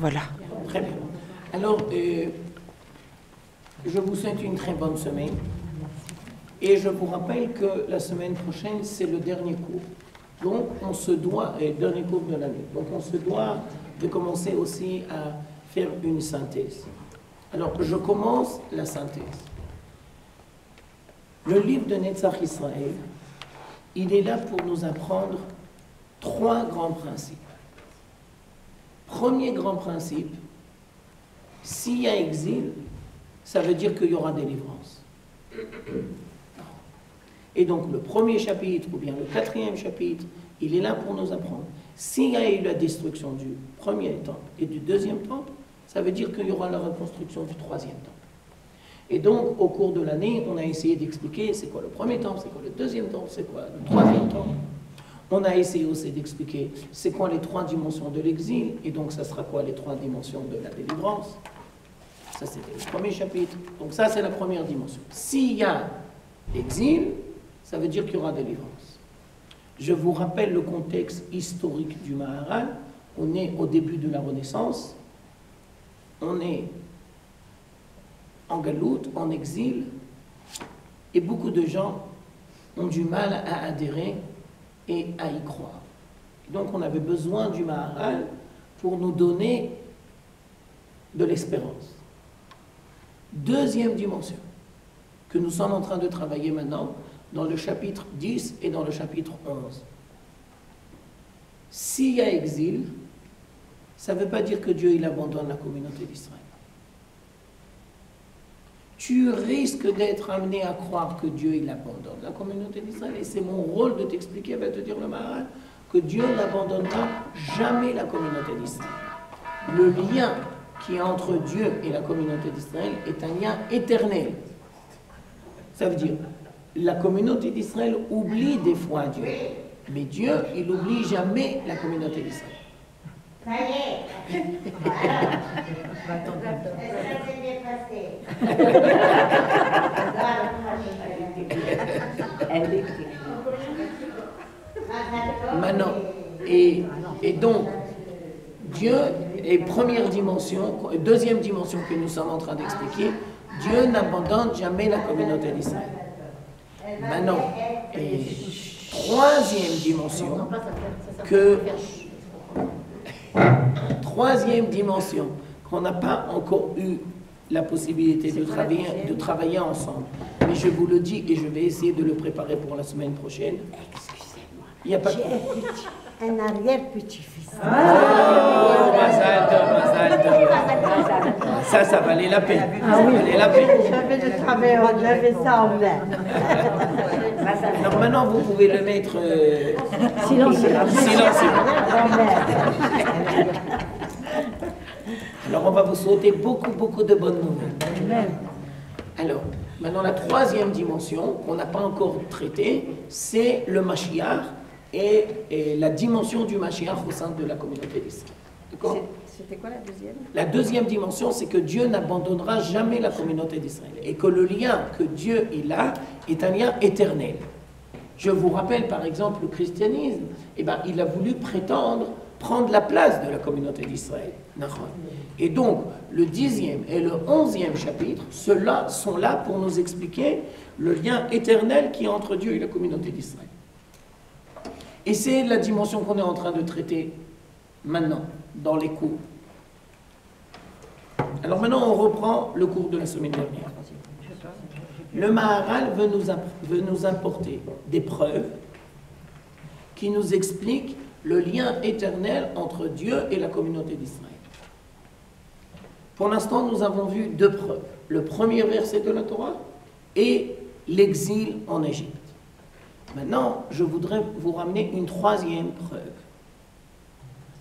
Voilà. Très bien. Alors, je vous souhaite une très bonne semaine. Et je vous rappelle que la semaine prochaine, c'est le dernier cours. Donc, on se doit, et dernier cours de l'année, donc on se doit de commencer aussi à faire une synthèse. Alors, je commence la synthèse. Le livre de Netzach Israël, il est là pour nous apprendre 3 grands principes. Premier grand principe, s'il y a exil, ça veut dire qu'il y aura délivrance. Et donc le premier chapitre, ou bien le 4e chapitre, il est là pour nous apprendre. S'il y a eu la destruction du premier temple et du deuxième temple, ça veut dire qu'il y aura la reconstruction du 3e temple. Et donc, au cours de l'année, on a essayé d'expliquer c'est quoi le premier temple, c'est quoi le deuxième temple, c'est quoi le 3e temple. On a essayé aussi d'expliquer c'est quoi les 3 dimensions de l'exil, et donc ça sera quoi les 3 dimensions de la délivrance. Ça, c'était le premier chapitre. Donc ça, c'est la première dimension. S'il y a exil, ça veut dire qu'il y aura délivrance. Je vous rappelle le contexte historique du Maharal. On est au début de la Renaissance. On est en galoute, en exil, et beaucoup de gens ont du mal à adhérer et à y croire. Et donc on avait besoin du Maharal pour nous donner de l'espérance. Deuxième dimension, que nous sommes en train de travailler maintenant dans le chapitre 10 et dans le chapitre 11. S'il y a exil, ça ne veut pas dire que Dieu il abandonne la communauté d'Israël. Tu risques d'être amené à croire que Dieu il abandonne la communauté d'Israël, et c'est mon rôle de t'expliquer, va te dire le Maharal, que Dieu n'abandonnera jamais la communauté d'Israël. Le lien qui est entre Dieu et la communauté d'Israël est un lien éternel. Ça veut dire, la communauté d'Israël oublie des fois Dieu, mais Dieu, il n'oublie jamais la communauté d'Israël. Ça y est. Voilà. Ça s'est bien passé. Maintenant, et donc, Dieu est première dimension, deuxième dimension que nous sommes en train d'expliquer, Dieu n'abandonne jamais la communauté d'Israël. Maintenant, et troisième dimension qu'on n'a pas encore eu la possibilité de travailler ensemble. Mais je vous le dis et je vais essayer de le préparer pour la semaine prochaine. Excusez-moi. Il n'y a pas de... Un arrière-petit-fils. Oh, Mazal tov. Ça valait la peine. Ah oui, ça valait la peine. j'avais le travail, j'avais ça en l'air. Alors maintenant, vous pouvez le mettre... Silencieux. Alors on va vous souhaiter beaucoup de bonnes nouvelles. Alors, maintenant la troisième dimension qu'on n'a pas encore traitée, c'est le Mashiach et la dimension du Mashiach au sein de la communauté d'Israël. D'accord ? C'était quoi la deuxième? La deuxième dimension, c'est que Dieu n'abandonnera jamais la communauté d'Israël et que le lien que Dieu il a est un lien éternel. Je vous rappelle par exemple le christianisme, il a voulu prétendre prendre la place de la communauté d'Israël. Et donc, le 10e et le 11e chapitre, ceux-là sont là pour nous expliquer le lien éternel qui est entre Dieu et la communauté d'Israël. Et c'est la dimension qu'on est en train de traiter maintenant, dans les cours. Alors maintenant, on reprend le cours de la semaine dernière. Le Maharal veut nous apporter des preuves qui nous expliquent le lien éternel entre Dieu et la communauté d'Israël. Pour l'instant, nous avons vu 2 preuves. Le premier verset de la Torah et l'exil en Égypte. Maintenant, je voudrais vous ramener une 3e preuve.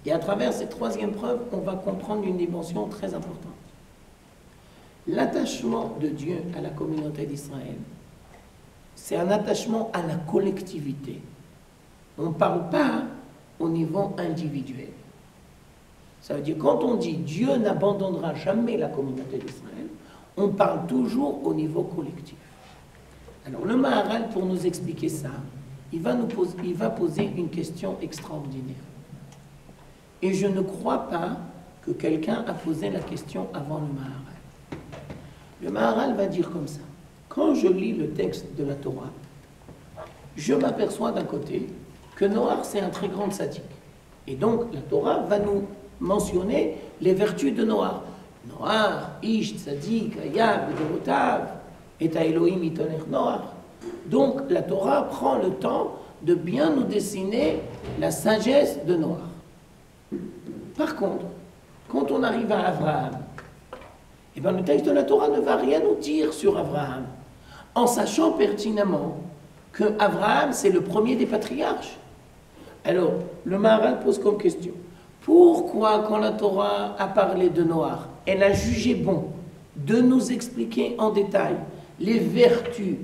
Et à travers cette 3e preuve, on va comprendre une dimension très importante. L'attachement de Dieu à la communauté d'Israël, c'est un attachement à la collectivité. On ne parle pas au niveau individuel. Ça veut dire, quand on dit Dieu n'abandonnera jamais la communauté d'Israël, on parle toujours au niveau collectif. Alors le Maharal, pour nous expliquer ça, il va poser une question extraordinaire. Et je ne crois pas que quelqu'un a posé la question avant le Maharal. Le Maharal va dire comme ça. Quand je lis le texte de la Torah, je m'aperçois d'un côté que Noach, c'est un très grand tzaddik. Et donc, la Torah va nous mentionner les vertus de Noach. Noach, Ish, tzaddik, Hayab, Bedevotav, et Elohim itonech Noach. Donc, la Torah prend le temps de bien nous dessiner la sagesse de Noach. Par contre, quand on arrive à Abraham, eh bien, le texte de la Torah ne va rien nous dire sur Abraham, en sachant pertinemment que Abraham, c'est le premier des patriarches. Alors, le Maharal pose comme question, pourquoi quand la Torah a parlé de Noach, elle a jugé bon de nous expliquer en détail les vertus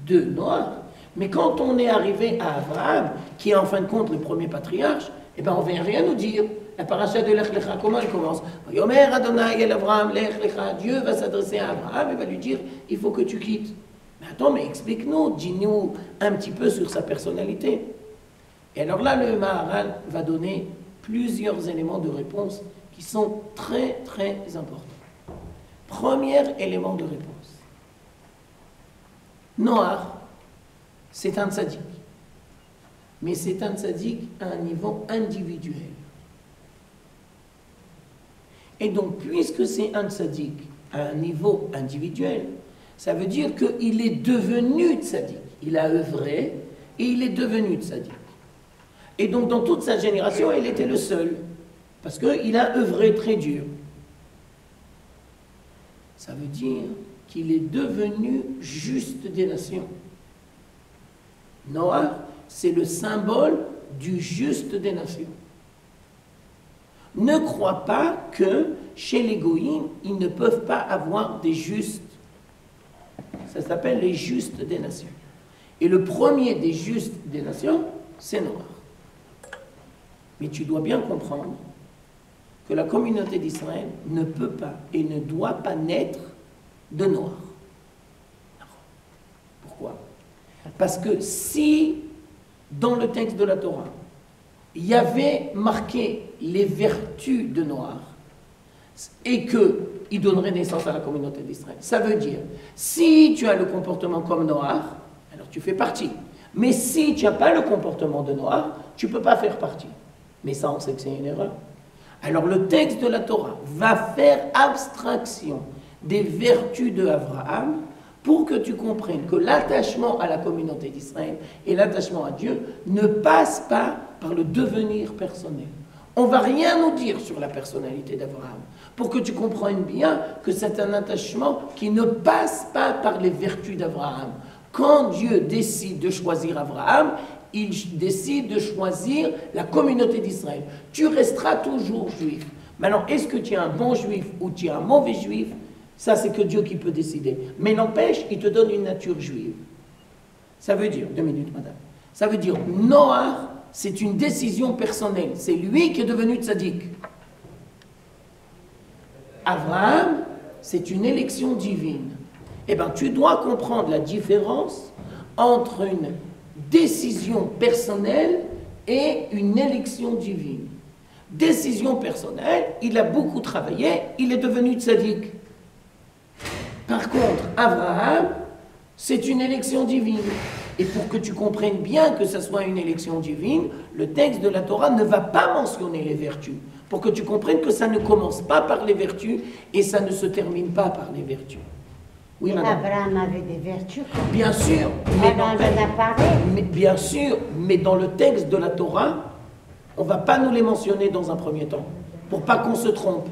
de Noach, mais quand on est arrivé à Abraham, qui est en fin de compte le premier patriarche, eh bien, on ne vient rien nous dire. La paracha de Lech Lecha, comment elle commence? Yomer Adonai el Avraham Lech Lecha. Dieu va s'adresser à Abraham et va lui dire, il faut que tu quittes. Mais attends, mais explique-nous, dis-nous un petit peu sur sa personnalité. Et alors là, le Maharal va donner plusieurs éléments de réponse qui sont très, très importants. Premier élément de réponse. Noach, c'est un tzaddik. Mais c'est un tzaddik à un niveau individuel. Et donc, puisque c'est un tzaddik à un niveau individuel, ça veut dire qu'il est devenu tzaddik. Il a œuvré et il est devenu tzaddik. Et donc, dans toute sa génération, il était le seul. Parce qu'il a œuvré très dur. Ça veut dire qu'il est devenu juste des nations. Noach, c'est le symbole du juste des nations. Ne crois pas que chez les goïms, ils ne peuvent pas avoir des justes. Ça s'appelle les justes des nations. Et le premier des justes des nations, c'est Noach. Mais tu dois bien comprendre que la communauté d'Israël ne peut pas et ne doit pas naître de Noach. Pourquoi? Parce que si, dans le texte de la Torah, il y avait marqué les vertus de Noach et qu'il donnerait naissance à la communauté d'Israël, ça veut dire, si tu as le comportement comme Noach, alors tu fais partie. Mais si tu n'as pas le comportement de Noach, tu ne peux pas faire partie. Mais ça, on sait que c'est une erreur. Alors le texte de la Torah va faire abstraction des vertus de Abraham pour que tu comprennes que l'attachement à la communauté d'Israël et l'attachement à Dieu ne passe pas par le devenir personnel. On ne va rien nous dire sur la personnalité d'Abraham pour que tu comprennes bien que c'est un attachement qui ne passe pas par les vertus d'Abraham. Quand Dieu décide de choisir Abraham, il décide de choisir la communauté d'Israël. Tu resteras toujours juif. Maintenant, est-ce que tu es un bon juif ou tu es un mauvais juif? Ça, c'est que Dieu qui peut décider. Mais n'empêche, il te donne une nature juive. Ça veut dire, 2 minutes, madame. Ça veut dire, Noach, c'est une décision personnelle. C'est lui qui est devenu tzaddik. Abraham, c'est une élection divine. Eh bien, tu dois comprendre la différence entre une décision personnelle et une élection divine. Décision personnelle, il a beaucoup travaillé, il est devenu tzaddik. Par contre, Abraham, c'est une élection divine. Et pour que tu comprennes bien que ce soit une élection divine, le texte de la Torah ne va pas mentionner les vertus. Pour que tu comprennes que ça ne commence pas par les vertus et ça ne se termine pas par les vertus. Oui, madame. Abraham avait des vertus. Bien sûr, bien sûr, mais dans le texte de la Torah, on ne va pas nous les mentionner dans un premier temps, pour pas qu'on se trompe.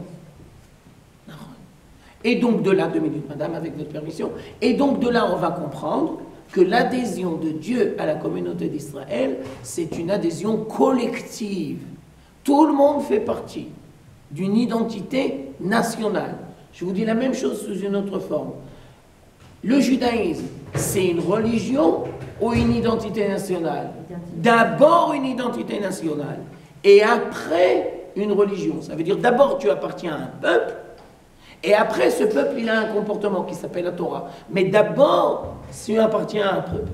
Et donc de là, 2 minutes, madame, avec votre permission, et donc de là, on va comprendre que l'adhésion de Dieu à la communauté d'Israël, c'est une adhésion collective. Tout le monde fait partie d'une identité nationale. Je vous dis la même chose sous une autre forme. Le judaïsme, c'est une religion ou une identité nationale? D'abord une identité nationale et après une religion. Ça veut dire d'abord tu appartiens à un peuple et après ce peuple il a un comportement qui s'appelle la Torah. Mais d'abord tu appartiens à un peuple.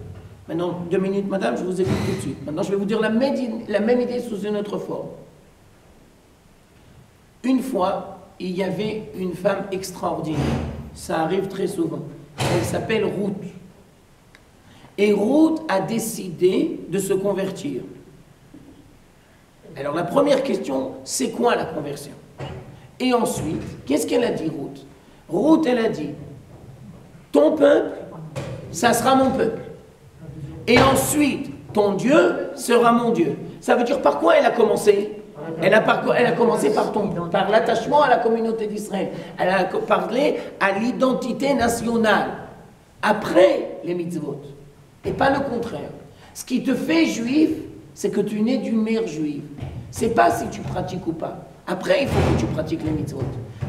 Maintenant 2 minutes madame, je vous écoute tout de suite. Maintenant je vais vous dire la même idée sous une autre forme. Une fois, il y avait une femme extraordinaire. Ça arrive très souvent. Elle s'appelle Ruth. Et Ruth a décidé de se convertir. Alors la première question, c'est quoi la conversion? Et ensuite, qu'est-ce qu'elle a dit, Ruth? Ruth, elle a dit, ton peuple, ça sera mon peuple. Et ensuite, ton Dieu sera mon Dieu. Ça veut dire par quoi elle a commencé? Elle a commencé par l'attachement à la communauté d'Israël. Elle a parlé à l'identité nationale. Après les mitzvot. Et pas le contraire. Ce qui te fait juif, c'est que tu nais d'une mère juive. C'est pas si tu pratiques ou pas. Après, il faut que tu pratiques les mitzvot.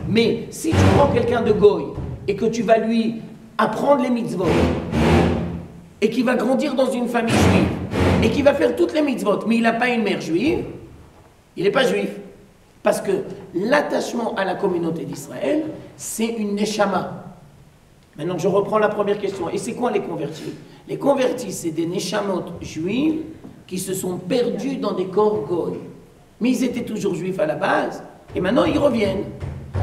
Mais si tu prends quelqu'un de goy et que tu vas lui apprendre les mitzvot et qu'il va grandir dans une famille juive et qu'il va faire toutes les mitzvot, mais il n'a pas une mère juive, il n'est pas juif. Parce que l'attachement à la communauté d'Israël, c'est une neshama. Maintenant, je reprends la première question. Et c'est quoi les convertis? Les convertis, c'est des neshamot juifs qui se sont perdus dans des corps goy. Mais ils étaient toujours juifs à la base, et maintenant ils reviennent.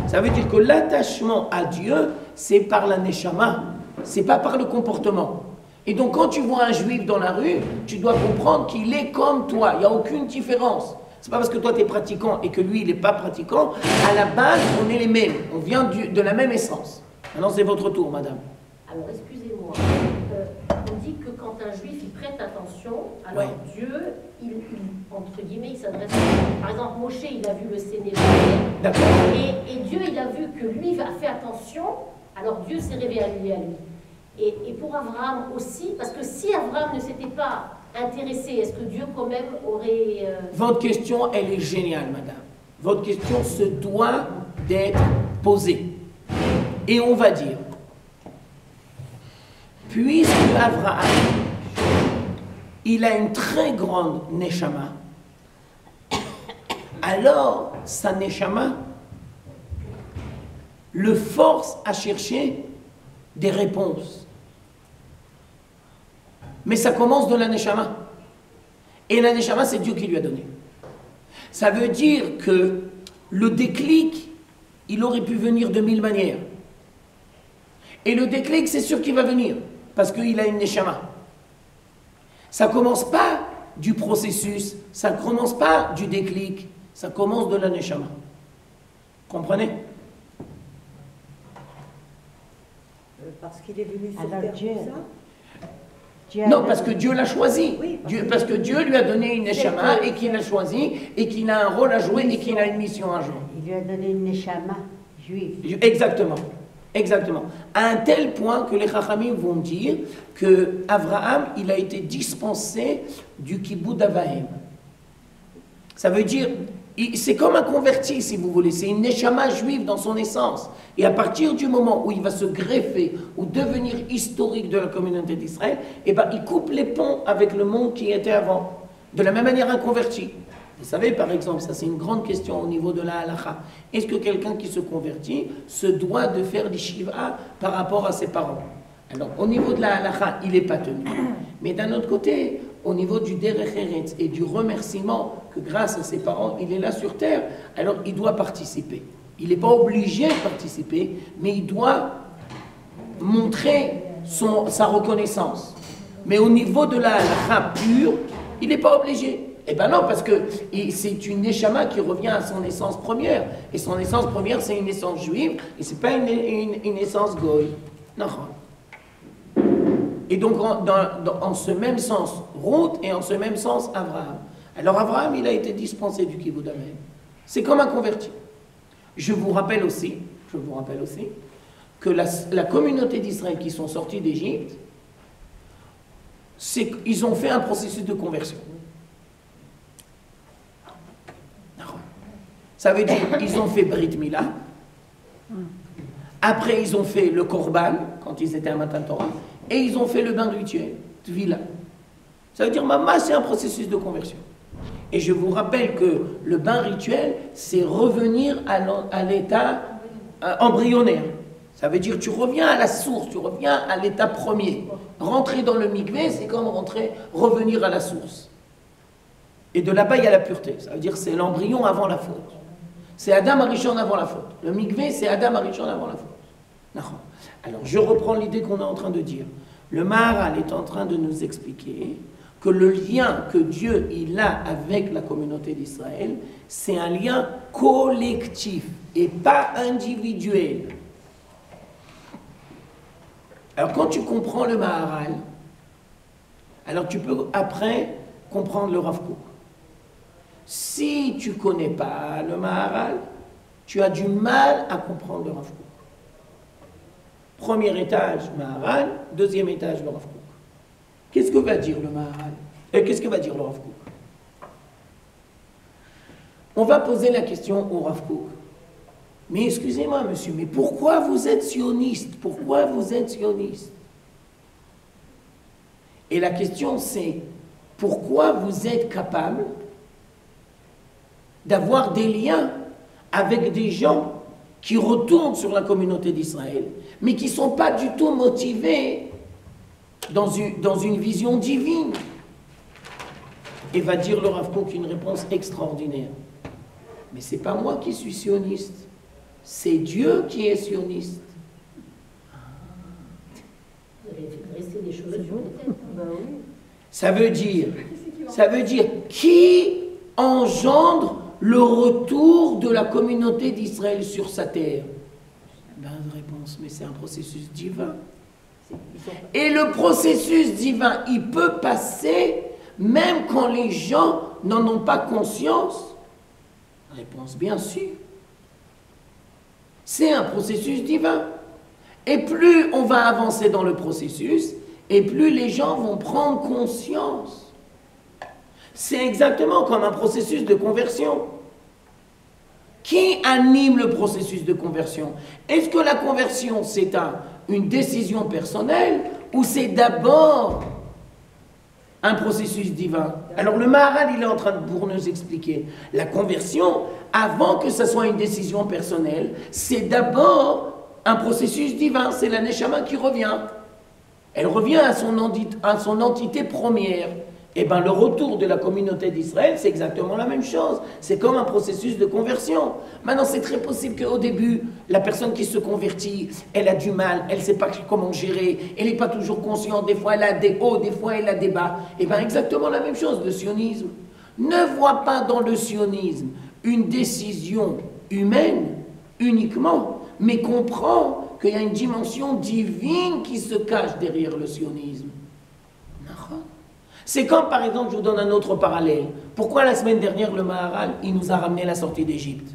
Ça veut dire que l'attachement à Dieu, c'est par la neshama, c'est pas par le comportement. Et donc quand tu vois un juif dans la rue, tu dois comprendre qu'il est comme toi, il n'y a aucune différence. C'est pas parce que toi tu es pratiquant et que lui il n'est pas pratiquant, à la base on est les mêmes, on vient de la même essence. Maintenant c'est votre tour, madame. Alors excusez-moi, on dit que quand un juif il prête attention, alors Ouais. Dieu, entre guillemets, il s'adresse à... Par exemple, Moshe, il a vu le Sénégal, D'accord. et Dieu, il a vu que lui a fait attention, alors Dieu s'est révélé à lui. Et pour Abraham aussi, parce que si Abraham ne s'était pas intéressé, est-ce que Dieu quand même aurait... Votre question, elle est géniale, madame. Votre question se doit d'être posée. Et on va dire, puisque Abraham, il a une très grande neshama, alors sa neshama le force à chercher des réponses. Mais ça commence de la neshama. Et la neshama, c'est Dieu qui lui a donné. Ça veut dire que le déclic, il aurait pu venir de 1000 manières. Et le déclic, c'est sûr qu'il va venir, parce qu'il a une neshama. Ça ne commence pas du processus, ça ne commence pas du déclic, ça commence de la neshama. Comprenez? Parce qu'il est venu sur Alors terre Dieu, pour ça. Non, parce que Dieu l'a choisi. Oui, Parce que Dieu lui a donné une neshama et qu'il l'a choisi et qu'il a un rôle à jouer et qu'il a une mission à jouer. il lui a donné une neshama juive. Exactement. Exactement. À un tel point que les Chachamim vont dire que Abraham, il a été dispensé du kibbutz Avaim. Ça veut dire, c'est comme un converti, si vous voulez. C'est une neshama juive dans son essence. Et à partir du moment où il va se greffer ou devenir historique de la communauté d'Israël, eh ben, il coupe les ponts avec le monde qui était avant. De la même manière, un converti. Vous savez, par exemple, ça c'est une grande question au niveau de la halakha. Est-ce que quelqu'un qui se convertit se doit de faire des shiva par rapport à ses parents? Alors, au niveau de la halakha, il n'est pas tenu. Mais d'un autre côté, au niveau du derech eretz et du remerciement que grâce à ses parents, il est là sur terre, alors il doit participer. Il n'est pas obligé de participer, mais il doit montrer sa reconnaissance. Mais au niveau de la halakha pure, il n'est pas obligé. Eh bien non, parce que c'est une neshama qui revient à son essence première. Et son essence première, c'est une essence juive, et ce n'est pas une essence goy. Non. Et donc, en ce même sens, Ruth, et en ce même sens, Abraham. Alors Abraham, il a été dispensé du kibbutz Avaim. C'est comme un converti. Je vous rappelle aussi que la communauté d'Israël qui sont sortis d'Égypte, ils ont fait un processus de conversion. Ça veut dire qu'ils ont fait Brit Mila. Après, ils ont fait le Korban, quand ils étaient à Matan Torah. Et ils ont fait le bain rituel, Tvila. Ça veut dire, maman, c'est un processus de conversion. Et je vous rappelle que le bain rituel, c'est revenir à l'état embryonnaire. Ça veut dire, tu reviens à la source, tu reviens à l'état premier. Rentrer dans le mikvé, c'est comme revenir à la source. Et de là-bas, il y a la pureté. Ça veut dire, c'est l'embryon avant la faute. C'est Adam Arishon avant la faute. Le mikvé, c'est Adam Arishon avant la faute. Alors, je reprends l'idée qu'on est en train de dire. Le Maharal est en train de nous expliquer que le lien que Dieu il a avec la communauté d'Israël, c'est un lien collectif et pas individuel. Alors, quand tu comprends le Maharal, alors tu peux après comprendre le Rav Kook. Si tu ne connais pas le Maharal, tu as du mal à comprendre le Rav Kook. Premier étage, Maharal. Deuxième étage, le Rav Kook. Qu'est-ce que va dire le Maharal? Qu'est-ce que va dire le Rav Kook? On va poser la question au Rav Kook. Mais excusez-moi, monsieur, mais pourquoi vous êtes sioniste? Pourquoi vous êtes sioniste? Et la question c'est, pourquoi vous êtes capable d'avoir des liens avec des gens qui retournent sur la communauté d'Israël, mais qui ne sont pas du tout motivés dans une vision divine? Et va dire le Rav Kook une réponse extraordinaire. Mais ce n'est pas moi qui suis sioniste, c'est Dieu qui est sioniste. Vous avez fait dresser des cheveux sur les têtes. Ça veut dire qui engendre le retour de la communauté d'Israël sur sa terre? Ben, réponse, mais c'est un processus divin. Et le processus divin, il peut passer même quand les gens n'en ont pas conscience. Réponse, bien sûr. C'est un processus divin. Et plus on va avancer dans le processus, et plus les gens vont prendre conscience. C'est exactement comme un processus de conversion. Qui anime le processus de conversion? Est-ce que la conversion, c'est une décision personnelle ou c'est d'abord un processus divin? Alors le Maharal, il est en train pour nous expliquer. La conversion, avant que ce soit une décision personnelle, c'est d'abord un processus divin. C'est la Neshama qui revient. Elle revient à son entité première. Et bien le retour de la communauté d'Israël, c'est exactement la même chose. C'est comme un processus de conversion. Maintenant, c'est très possible qu'au début, la personne qui se convertit, elle a du mal, elle ne sait pas comment gérer, elle n'est pas toujours consciente, des fois elle a des hauts, des fois elle a des bas. Et bien exactement la même chose, le sionisme. Ne vois pas dans le sionisme une décision humaine uniquement, mais comprends qu'il y a une dimension divine qui se cache derrière le sionisme. C'est comme, par exemple, je vous donne un autre parallèle. Pourquoi la semaine dernière, le Maharal, il nous a ramené la sortie d'Égypte?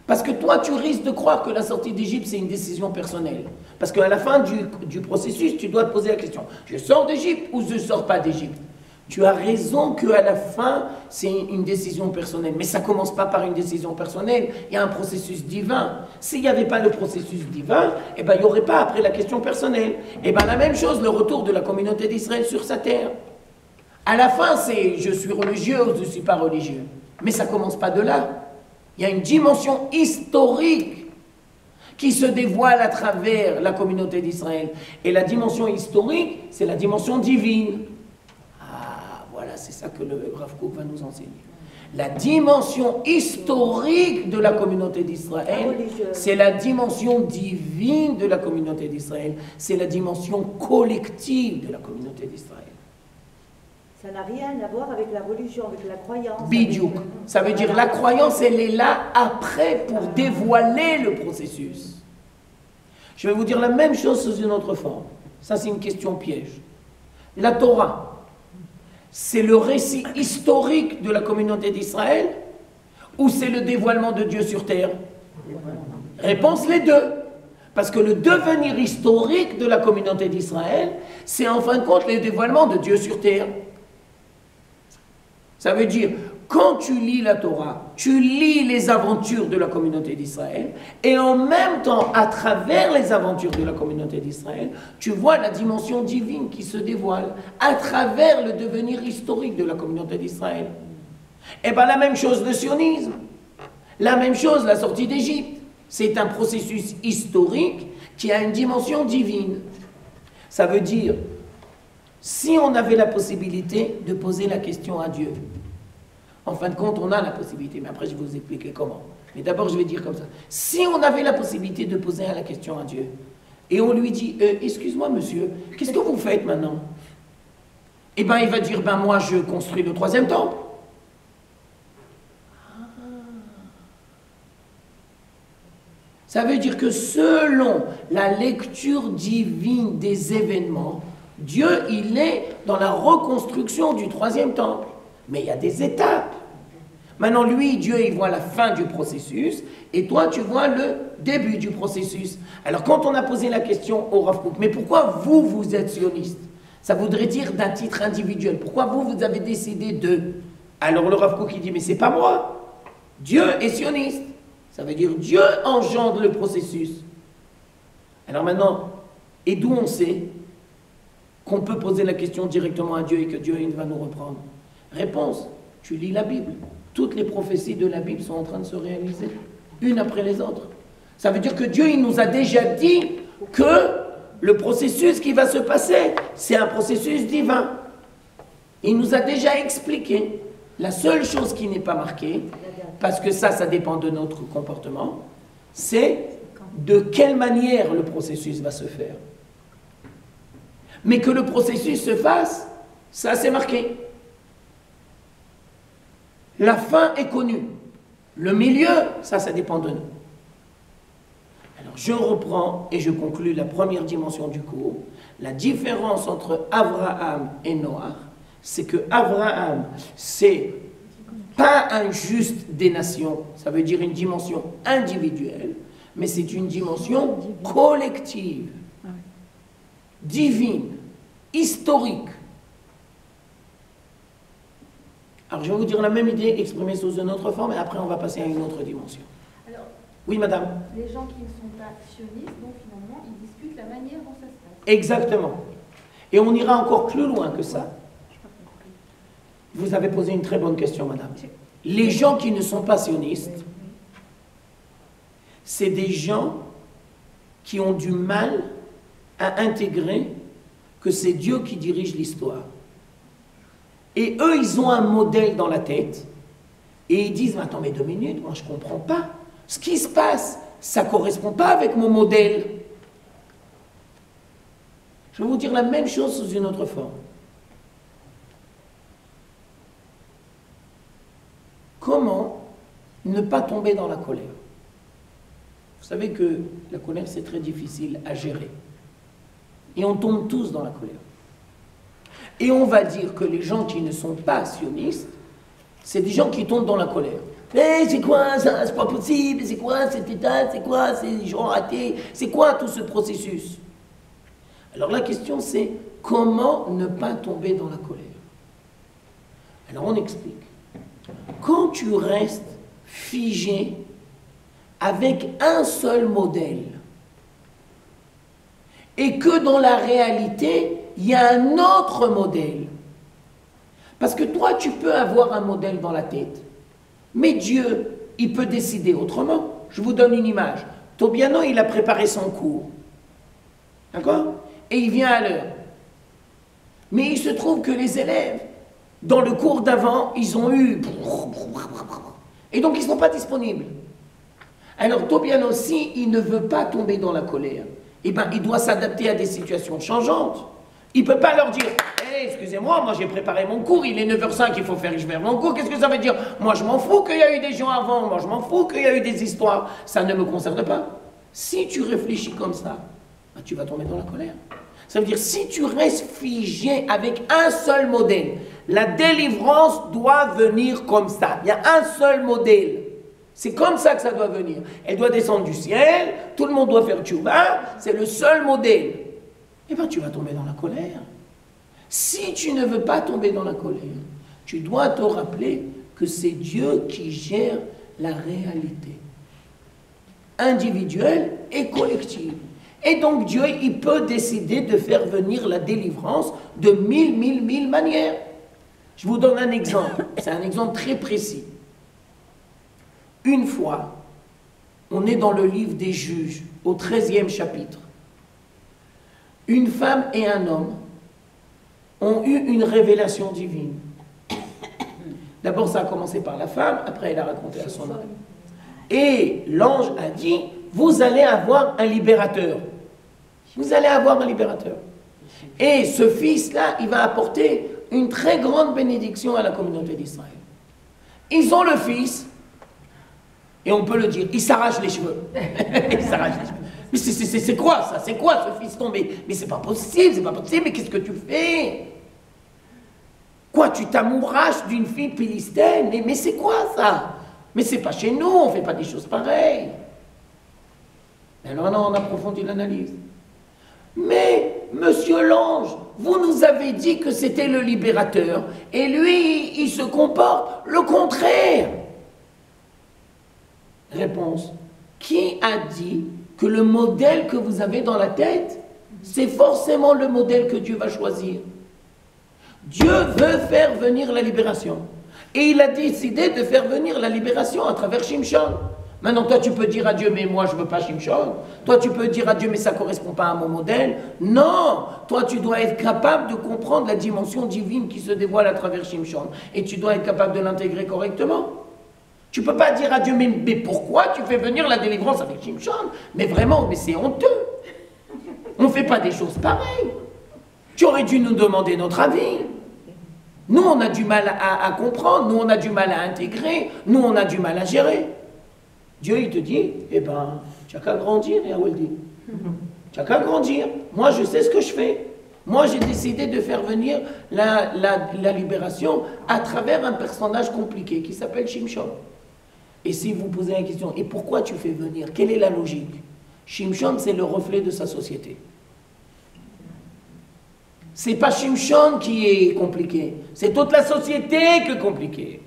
Parce que toi, tu risques de croire que la sortie d'Égypte, c'est une décision personnelle. Parce qu'à la fin du processus, tu dois te poser la question, je sors d'Égypte ou je ne sors pas d'Égypte? Tu as raison qu'à la fin, c'est une décision personnelle. Mais ça ne commence pas par une décision personnelle. Il y a un processus divin. S'il n'y avait pas le processus divin, eh ben, il n'y aurait pas après la question personnelle. Eh bien, la même chose, le retour de la communauté d'Israël sur sa terre. À la fin, c'est je suis religieux ou je ne suis pas religieux. Mais ça ne commence pas de là. Il y a une dimension historique qui se dévoile à travers la communauté d'Israël. Et la dimension historique, c'est la dimension divine. Ah, voilà, c'est ça que le Rav Kook va nous enseigner. La dimension historique de la communauté d'Israël, c'est la dimension divine de la communauté d'Israël. C'est la dimension collective de la communauté d'Israël. Ça n'a rien à voir avec la religion, avec la croyance. Bidiouk. Ça veut dire la croyance, elle est là après pour dévoiler le processus. Je vais vous dire la même chose sous une autre forme. Ça, c'est une question piège. La Torah, c'est le récit historique de la communauté d'Israël ou c'est le dévoilement de Dieu sur terre? Réponse, les deux. Parce que le devenir historique de la communauté d'Israël, c'est en fin de compte le dévoilement de Dieu sur terre. Ça veut dire, quand tu lis la Torah, tu lis les aventures de la communauté d'Israël, et en même temps, à travers les aventures de la communauté d'Israël, tu vois la dimension divine qui se dévoile à travers le devenir historique de la communauté d'Israël. Et bien la même chose le sionisme, la même chose la sortie d'Égypte. C'est un processus historique qui a une dimension divine. Ça veut dire, si on avait la possibilité de poser la question à Dieu, en fin de compte, on a la possibilité, mais après je vais vous expliquer comment. Mais d'abord, je vais dire comme ça. Si on avait la possibilité de poser la question à Dieu, et on lui dit, excuse-moi monsieur, qu'est-ce que vous faites maintenant? Eh bien, il va dire, ben moi, je construis le 3e temple. Ça veut dire que selon la lecture divine des événements, Dieu, il est dans la reconstruction du 3e temple. Mais il y a des étapes. Maintenant, lui, Dieu, il voit la fin du processus, et toi, tu vois le début du processus. Alors, quand on a posé la question au Rav Kook, mais pourquoi vous, vous êtes sioniste? Ça voudrait dire d'un titre individuel. Pourquoi vous, vous avez décidé de... Alors, le Rav Kook, il dit, mais c'est pas moi. Dieu est sioniste. Ça veut dire Dieu engendre le processus. Alors maintenant, et d'où on sait qu'on peut poser la question directement à Dieu et que Dieu il va nous reprendre? Réponse, tu lis la Bible. Toutes les prophéties de la Bible sont en train de se réaliser, une après les autres. Ça veut dire que Dieu il nous a déjà dit que le processus qui va se passer, c'est un processus divin. Il nous a déjà expliqué. La seule chose qui n'est pas marquée, parce que ça dépend de notre comportement, c'est de quelle manière le processus va se faire. Mais que le processus se fasse, ça c'est marqué. La fin est connue. Le milieu, ça dépend de nous. Alors je reprends et je conclus la première dimension du cours. La différence entre Abraham et Noach, c'est que Abraham, c'est pas un juste des nations, ça veut dire une dimension individuelle, mais c'est une dimension collective, divine, historique. Alors je vais vous dire la même idée exprimée sous une autre forme, et après on va passer à une autre dimension. Alors, oui, madame. Les gens qui ne sont pas sionistes, donc finalement, ils discutent la manière dont ça se passe. Exactement. Et on ira encore plus loin que ça. Vous avez posé une très bonne question, madame. Les gens qui ne sont pas sionistes, c'est des gens qui ont du mal à intégrer que c'est Dieu qui dirige l'histoire. Et eux, ils ont un modèle dans la tête, et ils disent, attends, mais 2 minutes, moi je ne comprends pas. Ce qui se passe, ça ne correspond pas avec mon modèle. Je vais vous dire la même chose sous une autre forme. Comment ne pas tomber dans la colère? Vous savez que la colère, c'est très difficile à gérer. Et on tombe tous dans la colère. Et on va dire que les gens qui ne sont pas sionistes, c'est des gens qui tombent dans la colère. C'est quoi ça? C'est pas possible. C'est quoi cet état? C'est quoi ces gens ratés? C'est quoi tout ce processus? Alors la question c'est, comment ne pas tomber dans la colère? Alors on explique. Quand tu restes figé avec un seul modèle et que dans la réalité, il y a un autre modèle. Parce que toi, tu peux avoir un modèle dans la tête, mais Dieu, il peut décider autrement. Je vous donne une image. Tobiano, il a préparé son cours. D'accord? Et il vient à l'heure. Mais il se trouve que les élèves, dans le cours d'avant, ils ont eu... Et donc, ils ne sont pas disponibles. Alors, Tobiano, si il ne veut pas tomber dans la colère, eh ben, il doit s'adapter à des situations changeantes. Il ne peut pas leur dire, hey, excusez-moi, moi j'ai préparé mon cours, il est 9h05, il faut faire que je fasse mon cours. Qu'est-ce que ça veut dire? Moi, je m'en fous qu'il y a eu des gens avant, moi, je m'en fous qu'il y a eu des histoires. Ça ne me concerne pas. Si tu réfléchis comme ça, ben, tu vas tomber dans la colère. Ça veut dire, si tu restes figé avec un seul modèle, la délivrance doit venir comme ça. Il y a un seul modèle. C'est comme ça que ça doit venir. Elle doit descendre du ciel, tout le monde doit faire tchouva, c'est le seul modèle. Eh bien, tu vas tomber dans la colère. Si tu ne veux pas tomber dans la colère, tu dois te rappeler que c'est Dieu qui gère la réalité, individuelle et collective. Et donc Dieu, il peut décider de faire venir la délivrance de mille manières. Je vous donne un exemple. C'est un exemple très précis. Une fois, on est dans le livre des Juges, au 13e chapitre. Une femme et un homme ont eu une révélation divine. D'abord, ça a commencé par la femme, après elle a raconté à son mari. Et l'ange a dit, vous allez avoir un libérateur. Vous allez avoir un libérateur. Et ce fils-là, il va apporter une très grande bénédiction à la communauté d'Israël. Ils ont le fils, et on peut le dire, il s'arrache les cheveux. Il s'arrache les cheveux. Mais c'est quoi ça? C'est quoi ce fiston? Mais c'est pas possible, mais qu'est-ce que tu fais? Quoi, tu t'amouraches d'une fille philistine? Mais c'est quoi ça? Mais c'est pas chez nous, on fait pas des choses pareilles. Alors non, on approfondit l'analyse. Mais, monsieur l'ange, vous nous avez dit que c'était le libérateur, et lui, il se comporte le contraire. Réponse. Qui a dit que le modèle que vous avez dans la tête, c'est forcément le modèle que Dieu va choisir? Dieu veut faire venir la libération. Et il a décidé de faire venir la libération à travers Shimshon. Maintenant, toi, tu peux dire à Dieu, mais moi, je ne veux pas Shimshon. Toi, tu peux dire à Dieu, mais ça ne correspond pas à mon modèle. Non! Toi, tu dois être capable de comprendre la dimension divine qui se dévoile à travers Shimshon. Et tu dois être capable de l'intégrer correctement. Tu ne peux pas dire à Dieu, mais pourquoi tu fais venir la délivrance avec Shimshon? Mais vraiment, mais c'est honteux. On ne fait pas des choses pareilles. Tu aurais dû nous demander notre avis. Nous, on a du mal à comprendre. Nous, on a du mal à intégrer. Nous, on a du mal à gérer. Dieu, il te dit, eh ben, tu n'as qu'à grandir, et Aweldi. Tu n'as qu'à grandir. Moi, je sais ce que je fais. Moi, j'ai décidé de faire venir la libération à travers un personnage compliqué qui s'appelle Shimshon. Et si vous posez la question, et pourquoi tu fais venir? Quelle est la logique? Shimshon, c'est le reflet de sa société. C'est pas Shimshon qui est compliqué, c'est toute la société qui est compliquée.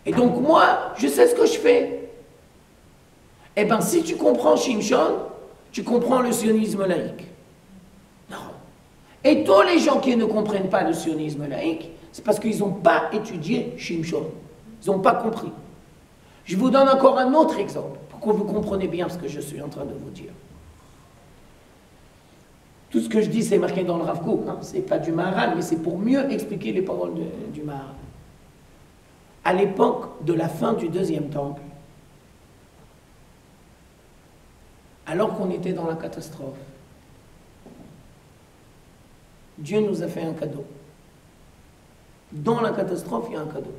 Et donc moi, je sais ce que je fais. Eh bien, si tu comprends Shimshon, tu comprends le sionisme laïque. Non. Et tous les gens qui ne comprennent pas le sionisme laïque, c'est parce qu'ils n'ont pas étudié Shimshon. Ils n'ont pas compris. Je vous donne encore un autre exemple, pour que vous compreniez bien ce que je suis en train de vous dire. Tout ce que je dis, c'est marqué dans le Rav Kook, hein. Ce n'est pas du Maharal, mais c'est pour mieux expliquer les paroles du Maharal. À l'époque de la fin du deuxième temple, alors qu'on était dans la catastrophe, Dieu nous a fait un cadeau. Dans la catastrophe, il y a un cadeau.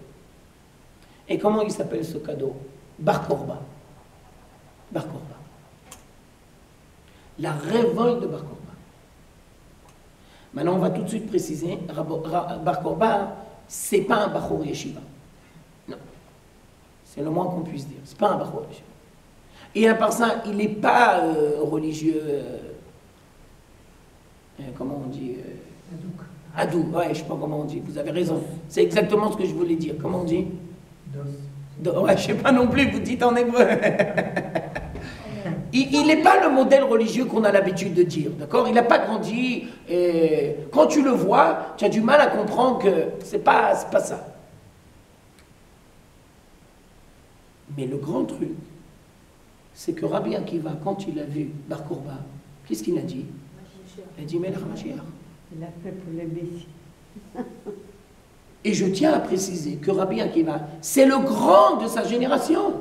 Et comment il s'appelle ce cadeau? Bar Korba. Bar Korba. La révolte de Bar Korba. Maintenant, on va tout de suite préciser, Bar Korba, ce n'est pas un Bachor Yeshiva. Non. C'est le moins qu'on puisse dire. Ce n'est pas un Bachor Yeshiva. Et à part ça, il n'est pas religieux, comment on dit Hadou, ouais, je ne sais pas comment on dit, vous avez raison. C'est exactement ce que je voulais dire. Comment on dit? Ouais, je ne sais pas non plus, vous dites en hébreu. Il n'est pas le modèle religieux qu'on a l'habitude de dire, d'accord? Il n'a pas grandi, et quand tu le vois, tu as du mal à comprendre que c'est pas ça. Mais le grand truc, c'est que Rabbi Akiva, quand il a vu Bar Korba, qu'est-ce qu'il a dit? Il a dit, Melech HaMashiach. Il a fait pour les Messies. Et je tiens à préciser que Rabbi Akiva, c'est le grand de sa génération.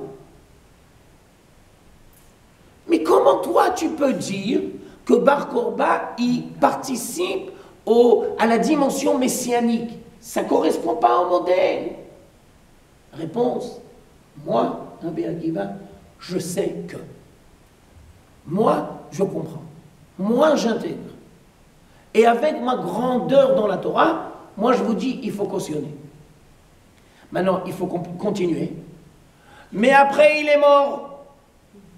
Mais comment toi tu peux dire que Bar Korba y participe à la dimension messianique? Ça ne correspond pas au modèle. Réponse, moi, Rabbi Akiva, je sais que. Moi, je comprends. Moi, j'intègre. Et avec ma grandeur dans la Torah, moi je vous dis, il faut cautionner. Maintenant, il faut continuer. Mais après, il est mort.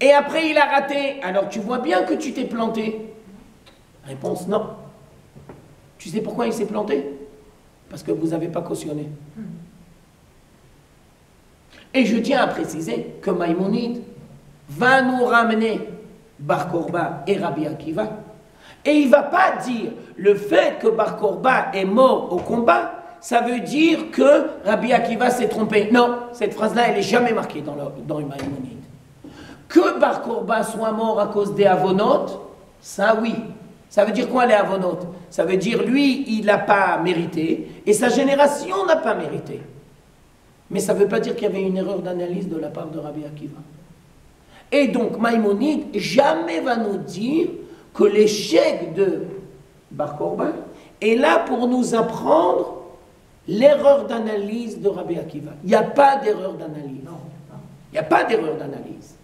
Et après, il a raté. Alors, tu vois bien que tu t'es planté. Réponse, non. Tu sais pourquoi il s'est planté? Parce que vous n'avez pas cautionné. Et je tiens à préciser que Maïmonide va nous ramener Bar Korba et Rabbi Akiva. Et il ne va pas dire le fait que Bar Korba est mort au combat, ça veut dire que Rabbi Akiva s'est trompé. Non, cette phrase-là, elle n'est jamais marquée dans le Maïmonide. Que Bar Korba soit mort à cause des avonotes, ça oui. Ça veut dire quoi les avonotes? Ça veut dire lui, il n'a pas mérité et sa génération n'a pas mérité. Mais ça ne veut pas dire qu'il y avait une erreur d'analyse de la part de Rabbi Akiva. Et donc, Maïmonide jamais va nous dire que l'échec de Bar Korban est là pour nous apprendre l'erreur d'analyse de Rabbi Akiva. Il n'y a pas d'erreur d'analyse. Il n'y a pas d'erreur d'analyse.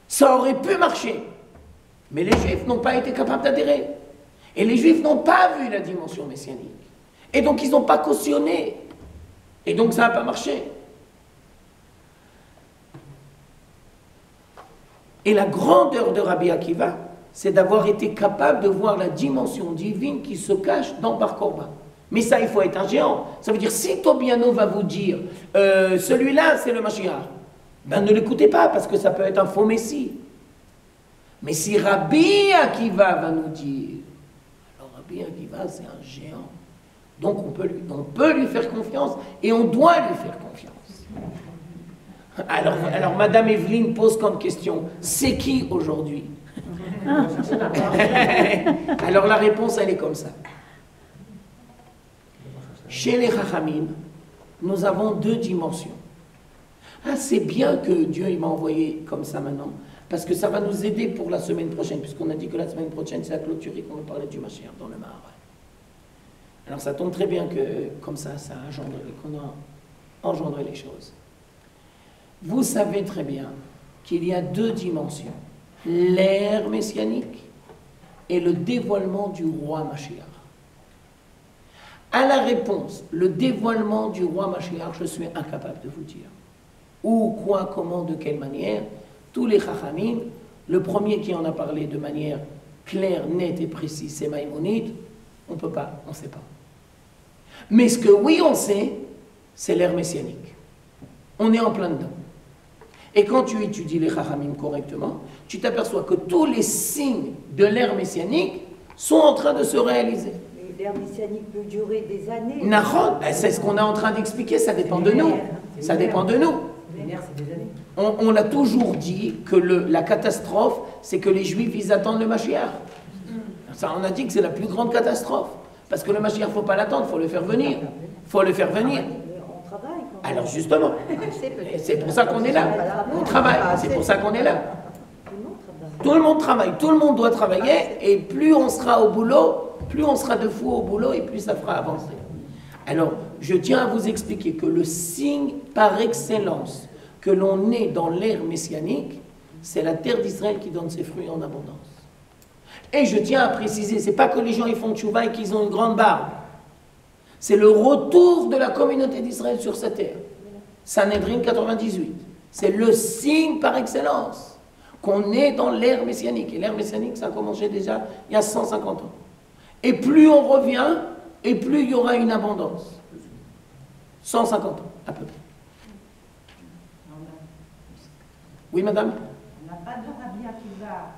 Ça aurait pu marcher, mais les Juifs n'ont pas été capables d'adhérer. Et les Juifs n'ont pas vu la dimension messianique. Et donc, ils n'ont pas cautionné. Et donc, ça n'a pas marché. Et la grandeur de Rabbi Akiva, c'est d'avoir été capable de voir la dimension divine qui se cache dans Bar Korban. Mais ça, il faut être un géant. Ça veut dire, si Tobiano va vous dire, celui-là, c'est le Mashiach, ben ne l'écoutez pas, parce que ça peut être un faux messie. Mais si Rabbi Akiva va nous dire, alors Rabbi Akiva, c'est un géant. Donc on peut lui faire confiance, et on doit lui faire confiance. Alors Madame Evelyne pose comme question, c'est qui aujourd'hui? Alors la réponse, elle est comme ça. Chez les Chachamim, nous avons deux dimensions. Ah, c'est bien que Dieu m'a envoyé comme ça maintenant, parce que ça va nous aider pour la semaine prochaine, puisqu'on a dit que la semaine prochaine, c'est la clôture et qu'on va parler du Mashiach dans le Maharal. Alors ça tombe très bien que, comme ça qu'on a engendré les choses. Vous savez très bien qu'il y a deux dimensions, l'ère messianique et le dévoilement du roi Mashiach. À la réponse, le dévoilement du roi Mashiach, je suis incapable de vous dire. Où, quoi, comment, de quelle manière. Tous les Chachamim, le premier qui en a parlé de manière claire, nette et précise, c'est Maïmonide. On ne peut pas, on ne sait pas. Mais ce que oui on sait, c'est l'ère messianique. On est en plein dedans. Et quand tu étudies les Chachamim correctement, tu t'aperçois que tous les signes de l'ère messianique sont en train de se réaliser. Mais l'ère messianique peut durer des années. Nahon, c'est ce qu'on est en train d'expliquer, ça dépend de nous. Ça dépend de nous. On l'a toujours dit que la catastrophe, c'est que les Juifs, ils attendent le Mashiach. Ça, on a dit que c'est la plus grande catastrophe. Parce que le Mashiach, il ne faut pas l'attendre, il faut le faire venir. Il faut le faire venir. On travaille. Alors justement, c'est pour ça qu'on est là. On travaille, c'est pour ça qu'on est là. Tout le monde travaille, tout le monde doit travailler, et plus on sera au boulot, plus on sera de fou au boulot, et plus ça fera avancer. Alors, je tiens à vous expliquer que le signe par excellence que l'on est dans l'ère messianique, c'est la terre d'Israël qui donne ses fruits en abondance. Et je tiens à préciser, c'est pas que les gens ils font tchouva et qu'ils ont une grande barbe. C'est le retour de la communauté d'Israël sur cette terre. Sanhedrin 98. C'est le signe par excellence qu'on est dans l'ère messianique. Et l'ère messianique, ça a commencé déjà il y a 150 ans. Et plus on revient, et plus il y aura une abondance. 150 ans, à peu près. Oui, madame? On n'a pas de Rabbi Akiva.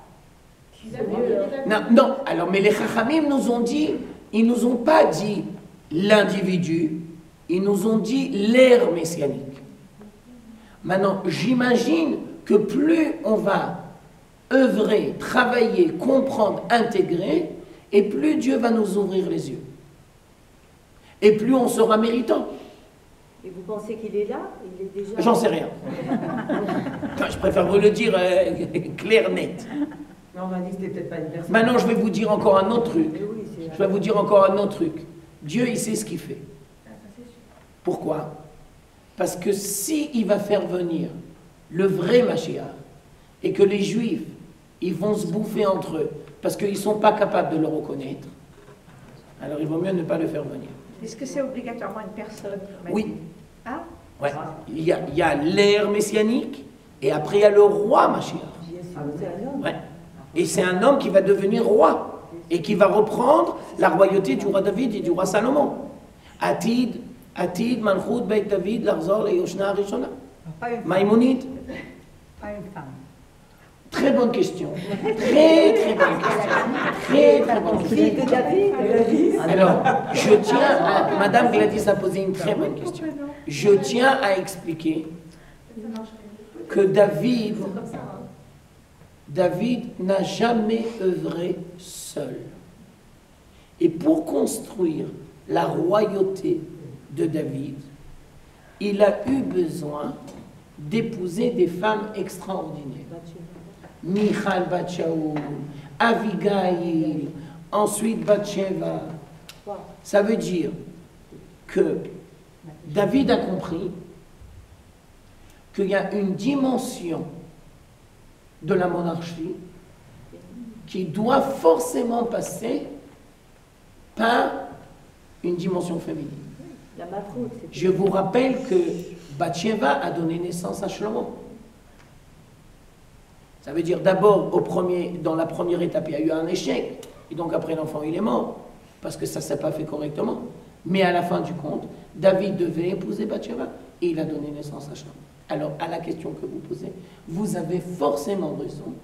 Non, alors, mais les Chachamim nous ont dit, ils nous ont pas dit l'individu, ils nous ont dit l'ère messianique. Maintenant, j'imagine que plus on va œuvrer, travailler, comprendre, intégrer, et plus Dieu va nous ouvrir les yeux. Et plus on sera méritant. Et vous pensez qu'il est là? Il est déjà... J'en sais rien. Enfin, je préfère vous le dire clair, net. Non, on m'a dit que c'était peut-être pas une personne. Maintenant, je vais vous dire encore un autre truc. Oui, c'est... Je vais vous dire encore un autre truc. Dieu, il sait ce qu'il fait. Pourquoi? Parce que s'il va faire venir le vrai Mashiach, et que les Juifs, ils vont se bouffer entre eux, parce qu'ils ne sont pas capables de le reconnaître, alors il vaut mieux ne pas le faire venir. Est-ce que c'est obligatoirement une personne? Oui. Ah? Ouais. Il y a l'ère messianique, et après il y a le roi Mashiach. C'est un homme. Ouais. Et c'est un homme qui va devenir roi, et qui va reprendre la royauté du roi David et du roi Salomon. Atid, Malchut, Beit David, Larzor et Yoshna Arishona. Maïmonide. Pas une femme. Très bonne question. Très, très bonne question. Très, très bonne Fille question. de David. Alors, je tiens à... Madame Gladys a posé une très bonne question. Je tiens à expliquer que David n'a jamais œuvré seul. Et pour construire la royauté de David, il a eu besoin d'épouser des femmes extraordinaires. Michal bat Shaoul, Avigail, ensuite Bathsheba. Ça veut dire que David a compris qu'il y a une dimension de la monarchie qui doit forcément passer par une dimension féminine. Je vous rappelle que Bathsheba a donné naissance à Shlomo. Ça veut dire d'abord, dans la première étape, il y a eu un échec, et donc après l'enfant il est mort, parce que ça ne s'est pas fait correctement. Mais à la fin du compte, David devait épouser Bathsheba, et il a donné naissance à Shlomo. Alors, à la question que vous posez, vous avez forcément raison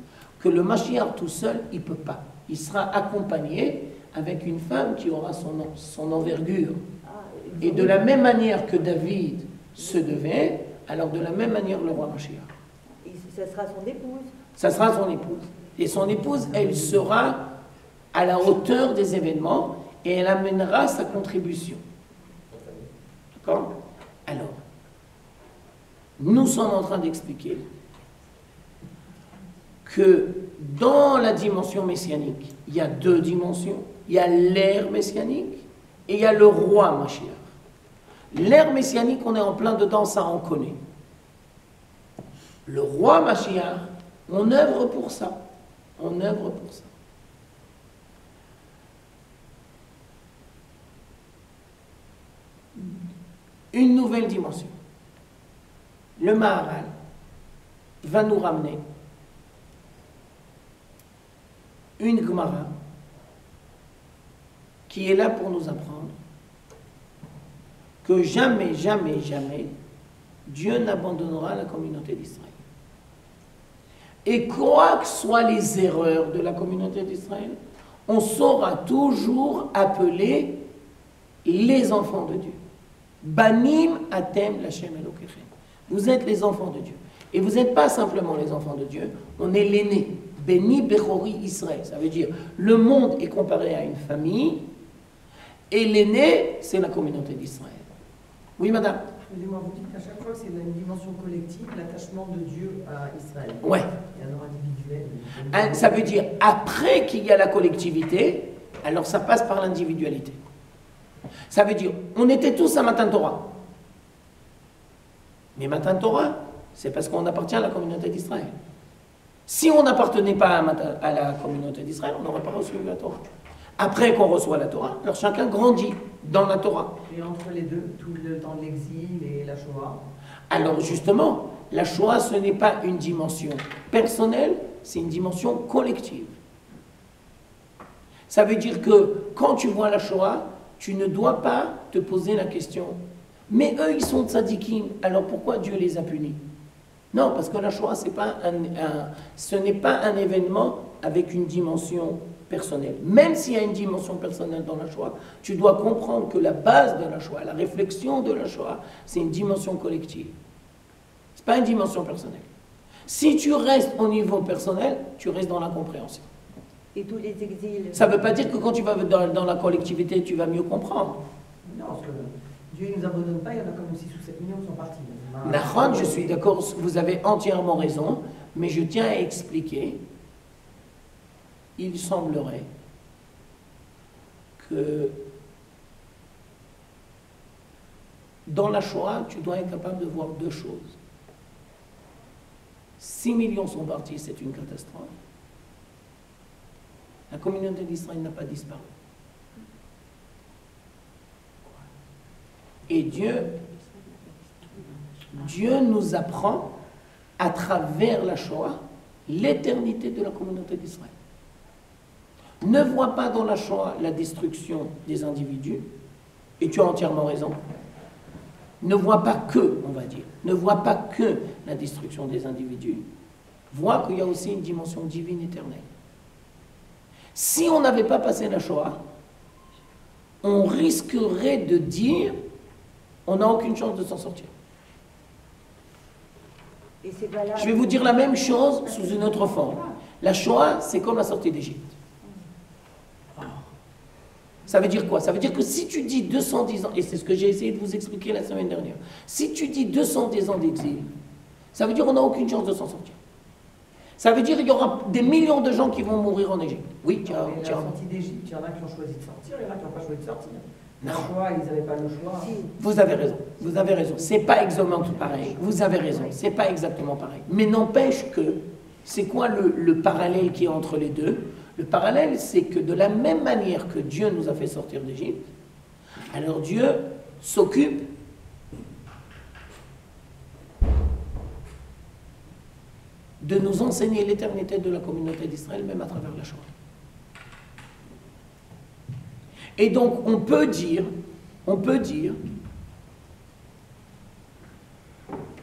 que le Mashiach tout seul, il ne peut pas. Il sera accompagné avec une femme qui aura son envergure. Et de la même manière que David se devait, alors de la même manière le roi Mashiach. Et ça sera son épouse. Ça sera son épouse. Et son épouse, elle sera à la hauteur des événements et elle amènera sa contribution. D'accord? Alors, nous sommes en train d'expliquer que dans la dimension messianique, il y a deux dimensions. Il y a l'ère messianique et il y a le roi Mashiach. L'ère messianique, on est en plein dedans, ça on connaît. Le roi Mashiach, on œuvre pour ça. On œuvre pour ça. Une nouvelle dimension. Le Maharal va nous ramener une Gemara qui est là pour nous apprendre que jamais, jamais, jamais Dieu n'abandonnera la communauté d'Israël. Et quoi que soient les erreurs de la communauté d'Israël, on saura toujours appeler les enfants de Dieu. Banim atem l'Hashem Elokechem. Vous êtes les enfants de Dieu. Et vous n'êtes pas simplement les enfants de Dieu, on est l'aîné. Béni Bechori Israël. Ça veut dire, le monde est comparé à une famille, et l'aîné, c'est la communauté d'Israël. Oui, madame? Excusez-moi, vous dites qu'à chaque fois que c'est une dimension collective, l'attachement de Dieu à Israël. Ouais. Et alors individuel. Ça veut dire, après qu'il y a la collectivité, alors ça passe par l'individualité. Ça veut dire, on était tous à Matan Torah. Mais Matan Torah, c'est parce qu'on appartient à la communauté d'Israël. Si on n'appartenait pas à la communauté d'Israël, on n'aurait pas reçu la Torah. Après qu'on reçoit la Torah, alors chacun grandit dans la Torah. Et entre les deux, tout le temps de l'exil et la Shoah. Alors justement, la Shoah, ce n'est pas une dimension personnelle, c'est une dimension collective. Ça veut dire que quand tu vois la Shoah, tu ne dois pas te poser la question, mais eux ils sont tzadikim, alors pourquoi Dieu les a punis? Non, parce que la Shoah, ce n'est pas un événement avec une dimension personnelle. Même s'il y a une dimension personnelle dans la Shoah, tu dois comprendre que la base de la Shoah, la réflexion de la Shoah, c'est une dimension collective. Ce n'est pas une dimension personnelle. Si tu restes au niveau personnel, tu restes dans la compréhension. Et tous les exils. Ça ne veut pas dire que quand tu vas dans la collectivité, tu vas mieux comprendre. Non, parce que Dieu ne nous abandonne pas, il y en a comme 6 ou 7 millions qui sont partis. Nahon, je suis d'accord, vous avez entièrement raison, mais je tiens à expliquer, il semblerait que dans la Shoah, tu dois être capable de voir deux choses. 6 millions sont partis, c'est une catastrophe. La communauté d'Israël n'a pas disparu. Et Dieu nous apprend à travers la Shoah l'éternité de la communauté d'Israël. Ne vois pas dans la Shoah la destruction des individus, et tu as entièrement raison. Ne vois pas que, on va dire, ne vois pas que la destruction des individus. Vois qu'il y a aussi une dimension divine éternelle. Si on n'avait pas passé la Shoah, on risquerait de dire on n'a aucune chance de s'en sortir. Je vais vous dire la même chose sous une autre forme. La Shoah, c'est comme la sortie d'Égypte. Ça veut dire quoi? Ça veut dire que si tu dis 210 ans, et c'est ce que j'ai essayé de vous expliquer la semaine dernière, si tu dis 210 ans d'exil, Ça veut dire qu'on n'a aucune chance de s'en sortir. Ça veut dire qu'il y aura des millions de gens qui vont mourir en Égypte. Oui, Mais la sortie d'Égypte, il y en a qui ont choisi de sortir, il y en a qui n'ont pas choisi de sortir. Le Non. choix, ils n'avaient pas le choix. Vous avez raison, vous avez raison. C'est pas exactement pareil. Vous avez raison, c'est pas exactement pareil. Mais n'empêche que, c'est quoi le parallèle qui est entre les deux? Le parallèle, c'est que de la même manière que Dieu nous a fait sortir d'Égypte, alors Dieu s'occupe de nous enseigner l'éternité de la communauté d'Israël, même à travers la Shoah. Et donc, on peut dire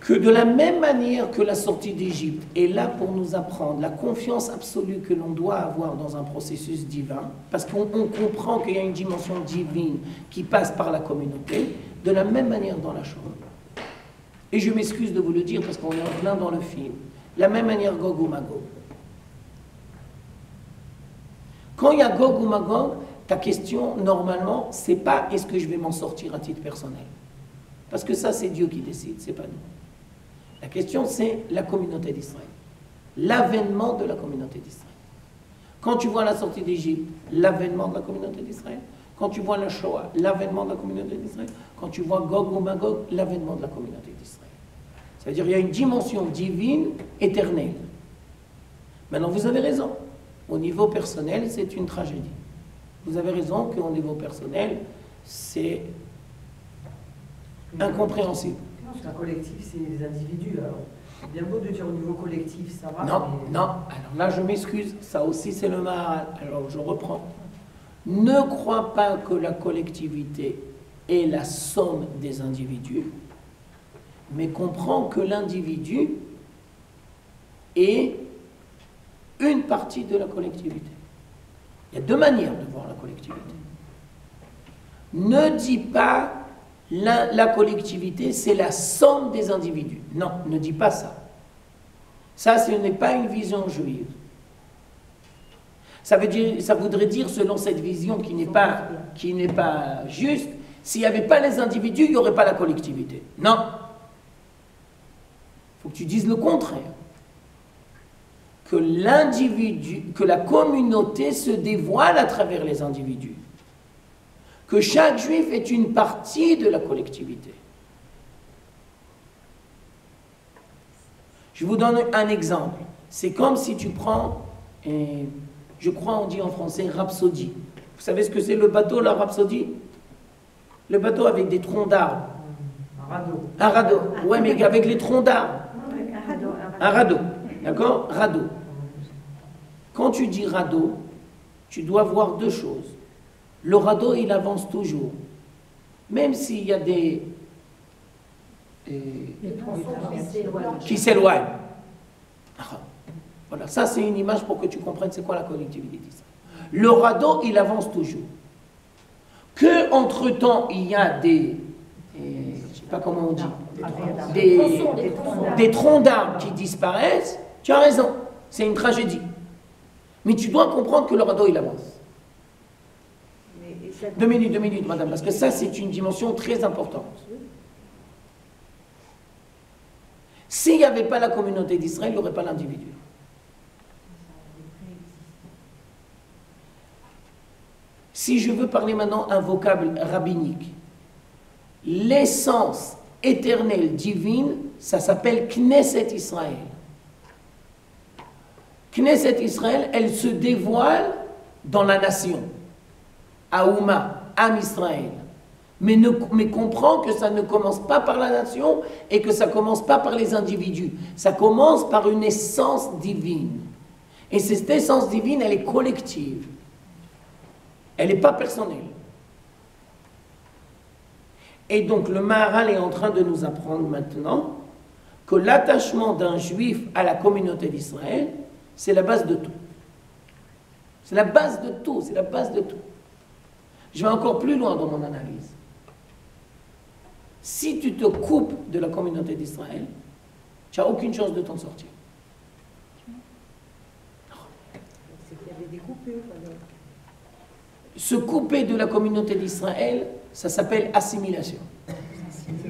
que de la même manière que la sortie d'Égypte est là pour nous apprendre la confiance absolue que l'on doit avoir dans un processus divin, parce qu'on comprend qu'il y a une dimension divine qui passe par la communauté, de la même manière dans la Shoah. Et je m'excuse de vous le dire parce qu'on est en plein dans le film. La même manière Gog ou Magog. Quand il y a Gog ou Magog, ta question, normalement, c'est pas est-ce que je vais m'en sortir à titre personnel. Parce que ça, c'est Dieu qui décide, c'est pas nous. La question, c'est la communauté d'Israël. L'avènement de la communauté d'Israël. Quand tu vois la sortie d'Égypte, l'avènement de la communauté d'Israël. Quand tu vois la Shoah, l'avènement de la communauté d'Israël. Quand tu vois Gog ou Magog, l'avènement de la communauté d'Israël. C'est-à-dire qu'il y a une dimension divine éternelle. Maintenant, vous avez raison. Au niveau personnel, c'est une tragédie. Vous avez raison qu'au niveau personnel, c'est incompréhensible. Parce qu'un collectif, c'est des individus. Alors, c'est bien beau de dire au niveau collectif, ça va. Non, mais... non. Alors là, je m'excuse. Ça aussi, c'est le Maharal. Alors, je reprends. Ne crois pas que la collectivité est la somme des individus, mais comprends que l'individu est une partie de la collectivité. Il y a deux manières de voir la collectivité. Ne dis pas la collectivité, c'est la somme des individus. Non, ne dis pas ça. Ça, ce n'est pas une vision juive. Ça voudrait dire, selon cette vision qui n'est pas juste, s'il n'y avait pas les individus, il n'y aurait pas la collectivité. Non. Il faut que tu dises le contraire. Que l'individu, que la communauté se dévoile à travers les individus. Que chaque juif est une partie de la collectivité. Je vous donne un exemple. C'est comme si tu prends, je crois on dit en français, rhapsodie. Vous savez ce que c'est le bateau, la rhapsodie? Le bateau avec des troncs d'arbres. Un radeau. Un radeau. Ouais, mais avec les troncs d'arbres. Un radeau. D'accord? Radeau. Quand tu dis radeau, tu dois voir deux choses. Le radeau, il avance toujours. Même s'il y a des qui s'éloignent. Voilà, ça c'est une image pour que tu comprennes c'est quoi la collectivité. Le radeau, il avance toujours. Que entre-temps, il y a des... je ne sais pas comment on dit. Des troncs d'arbres qui disparaissent, tu as raison. C'est une tragédie. Mais tu dois comprendre que le radeau, il avance. Deux minutes, madame, parce que ça, c'est une dimension très importante. S'il n'y avait pas la communauté d'Israël, il n'y aurait pas l'individu. Si je veux parler maintenant un vocable rabbinique, l'essence éternelle divine, ça s'appelle Knesset Israël. Knesset Israël, elle se dévoile dans la nation. Aouma, Am Israël. Mais comprends que ça ne commence pas par la nation et que ça ne commence pas par les individus. Ça commence par une essence divine. Et cette essence divine, elle est collective. Elle n'est pas personnelle. Et donc le Maharal est en train de nous apprendre maintenant que l'attachement d'un juif à la communauté d'Israël, c'est la base de tout. C'est la base de tout, c'est la base de tout. Je vais encore plus loin dans mon analyse. Si tu te coupes de la communauté d'Israël, tu n'as aucune chance de t'en sortir. C'est qu'il y avait des coupures. Alors. Se couper de la communauté d'Israël, ça s'appelle assimilation.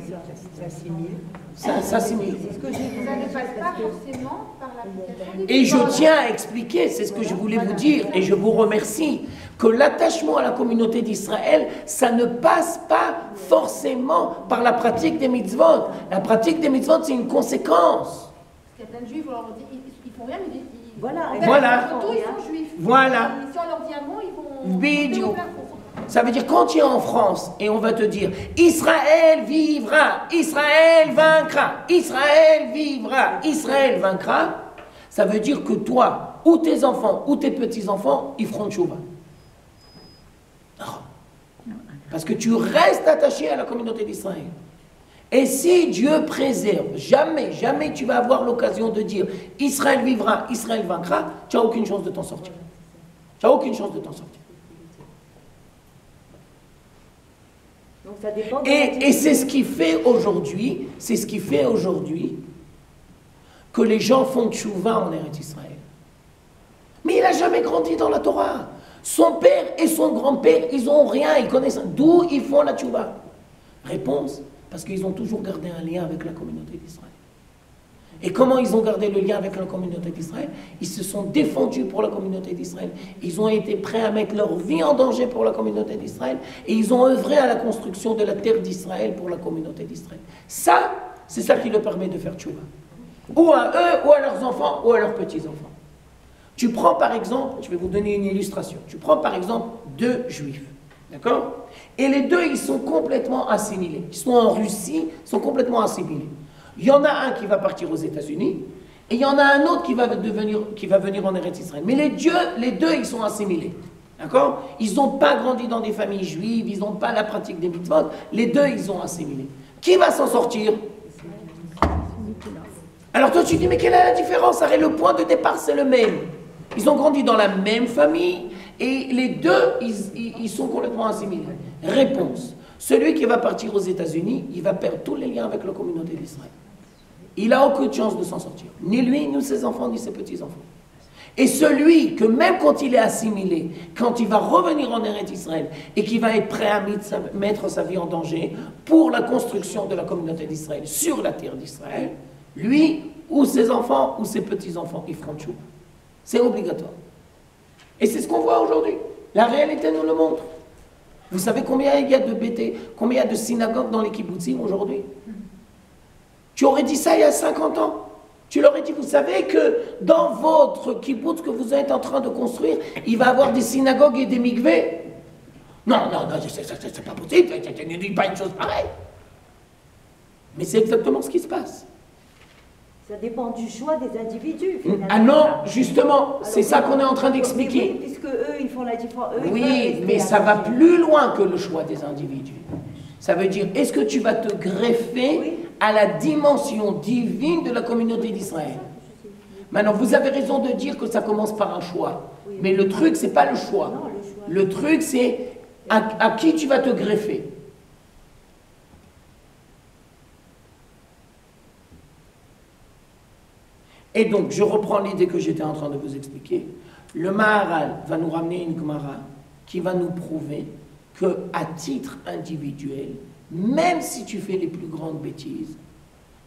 Ça s'assimile. Ça s'assimile. C'est ce que j'ai Ça ne passe pas forcément par l'application des Et je paroles. tiens à expliquer, c'est ce que je voulais vous dire, et je vous remercie, que l'attachement à la communauté d'Israël, ça ne passe pas forcément par la pratique des mitzvot. La pratique des mitzvot, c'est une conséquence. Parce qu'il y a plein de juifs, on leur dit, ils font rien, mais Voilà. Voilà. Surtout, ils sont juifs. Voilà. Et si on leur dit un mot, ils vont. Bidou. Au plafond. Ça veut dire quand tu es en France et on va te dire Israël vivra, Israël vaincra, Israël vivra, Israël vaincra, ça veut dire que toi, ou tes enfants, ou tes petits-enfants, ils feront tchouva. Non. Parce que tu restes attaché à la communauté d'Israël. Et si Dieu préserve, jamais, jamais tu vas avoir l'occasion de dire Israël vivra, Israël vaincra, tu n'as aucune chance de t'en sortir. Tu n'as aucune chance de t'en sortir. Donc ça dépend de Et c'est ce qui fait aujourd'hui, que les gens font tchouva en Eretz Israël. Mais il n'a jamais grandi dans la Torah. Son père et son grand-père, ils n'ont rien, ils connaissent. D'où ils font la tchouva? Réponse, parce qu'ils ont toujours gardé un lien avec la communauté d'Israël. Et comment ils ont gardé le lien avec la communauté d'Israël? Ils se sont défendus pour la communauté d'Israël. Ils ont été prêts à mettre leur vie en danger pour la communauté d'Israël. Et ils ont œuvré à la construction de la terre d'Israël pour la communauté d'Israël. Ça, c'est ça qui leur permet de faire tchouva. Ou à eux, ou à leurs enfants, ou à leurs petits-enfants. Tu prends par exemple, je vais vous donner une illustration. Tu prends par exemple 2 juifs. D'accord? Et les 2, ils sont complètement assimilés. Ils sont en Russie, ils sont complètement assimilés. Il y en a un qui va partir aux États-Unis et il y en a un autre qui va venir en Eretz Israël. Mais les 2, ils sont assimilés. D'accord? Ils n'ont pas grandi dans des familles juives, ils n'ont pas la pratique des mitzvot. Les 2, ils sont assimilés. Qui va s'en sortir? Alors toi, tu dis, mais quelle est la différence? Arrête, le point de départ, c'est le même. Ils ont grandi dans la même famille et les 2, ils sont complètement assimilés. Réponse. Celui qui va partir aux États-Unis, il va perdre tous les liens avec la communauté d'Israël. Il n'a aucune chance de s'en sortir. Ni lui, ni ses enfants, ni ses petits-enfants. Et celui que même quand il est assimilé, quand il va revenir en Eretz Israël et qui va être prêt à mettre sa vie en danger pour la construction de la communauté d'Israël sur la terre d'Israël, lui, ou ses enfants, ou ses petits-enfants, ils feront tchouva. C'est obligatoire. Et c'est ce qu'on voit aujourd'hui. La réalité nous le montre. Vous savez combien il y a de BT, combien il y a de synagogues dans les kibbutzim aujourd'hui? Tu aurais dit ça il y a 50 ans. Tu leur aurais dit, vous savez que dans votre kibbutz que vous êtes en train de construire, il va y avoir des synagogues et des mikvés? Non, c'est pas possible, ne dis pas une chose pareille. Mais c'est exactement ce qui se passe. Ça dépend du choix des individus, finalement. Ah non, justement, c'est ça qu'on est en train d'expliquer. Oui, puisque eux, ils font la différence. Oui, mais ça va plus loin que le choix des individus. Ça veut dire, est-ce que tu vas te greffer à la dimension divine de la communauté d'Israël? Maintenant, vous avez raison de dire que ça commence par un choix. Mais le truc, c'est pas le choix. Non, le choix. Le truc, c'est à qui tu vas te greffer. Et donc, je reprends l'idée que j'étais en train de vous expliquer. Le Maharal va nous ramener une Gemara qui va nous prouver qu'à titre individuel, même si tu fais les plus grandes bêtises,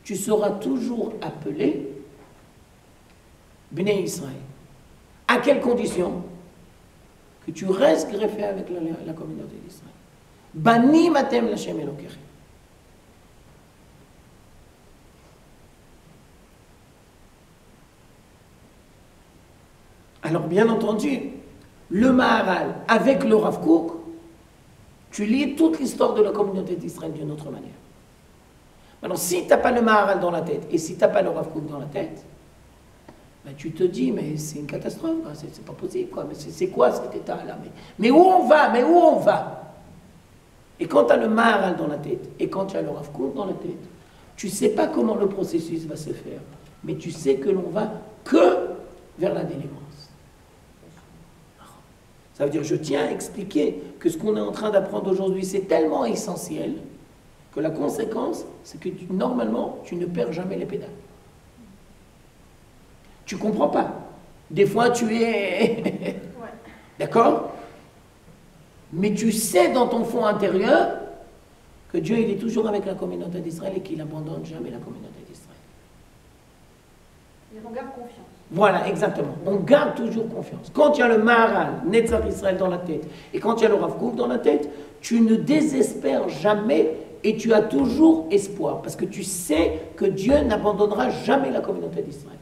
tu seras toujours appelé Bnei Israël. À quelles conditions? Que tu restes greffé avec la communauté d'Israël. Bani matem l'Hashem Elokechem. Alors, bien entendu, le Maharal avec le Rav Kook, tu lis toute l'histoire de la communauté d'Israël d'une autre manière. Maintenant, si tu n'as pas le Maharal dans la tête et si tu n'as pas le Rav Kook dans la tête, ben, tu te dis, mais c'est une catastrophe, c'est pas possible, quoi. Mais c'est quoi cet état-là? Mais où on va? Mais où on va? Et quand tu as le Maharal dans la tête et quand tu as le Rav Kook dans la tête, tu ne sais pas comment le processus va se faire, mais tu sais que l'on va que vers la délivrance. Ça veut dire, je tiens à expliquer que ce qu'on est en train d'apprendre aujourd'hui, c'est tellement essentiel que la conséquence, c'est que normalement, tu ne perds jamais les pédales. Tu comprends pas. Des fois, tu es... D'accord? Mais tu sais dans ton fond intérieur que Dieu il est toujours avec la communauté d'Israël et qu'il n'abandonne jamais la communauté d'Israël. Et on garde confiance. Voilà, exactement. On garde toujours confiance. Quand il y a le Maharal, Netzach Israël dans la tête, et quand il y a le Rav Kook dans la tête, tu ne désespères jamais et tu as toujours espoir, parce que tu sais que Dieu n'abandonnera jamais la communauté d'Israël.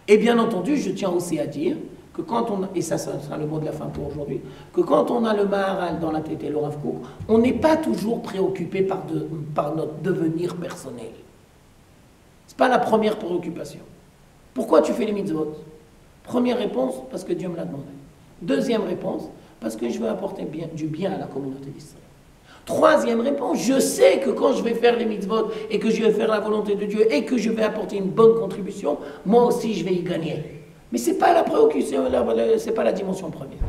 Et bien entendu, je tiens aussi à dire que quand on, et ça sera le mot de la fin pour aujourd'hui, que quand on a le Maharal dans la tête et le Rav Kook, on n'est pas toujours préoccupé par notre devenir personnel. Ce n'est pas la première préoccupation. Pourquoi tu fais les mitzvot? Première réponse, parce que Dieu me l'a demandé. Deuxième réponse, parce que je veux apporter du bien à la communauté d'Israël. Troisième réponse, je sais que quand je vais faire les mitzvot et que je vais faire la volonté de Dieu et que je vais apporter une bonne contribution, moi aussi je vais y gagner. Mais ce n'est pas la préoccupation, ce n'est pas la dimension première.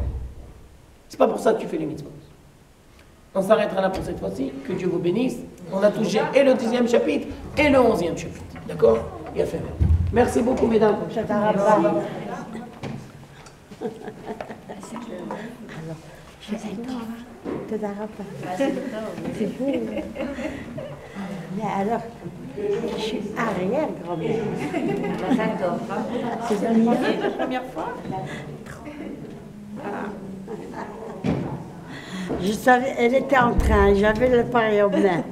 Ce n'est pas pour ça que tu fais les mitzvot. On s'arrêtera là pour cette fois-ci. Que Dieu vous bénisse. On a touché et le 10e chapitre et le 11e chapitre. D'accord? Il a fait même. Merci beaucoup, mesdames. C'est beau. Mais alors, je suis arrière grand-mère. J'adore. C'est la première fois. Je savais, elle était en train, j'avais l'appareil en main.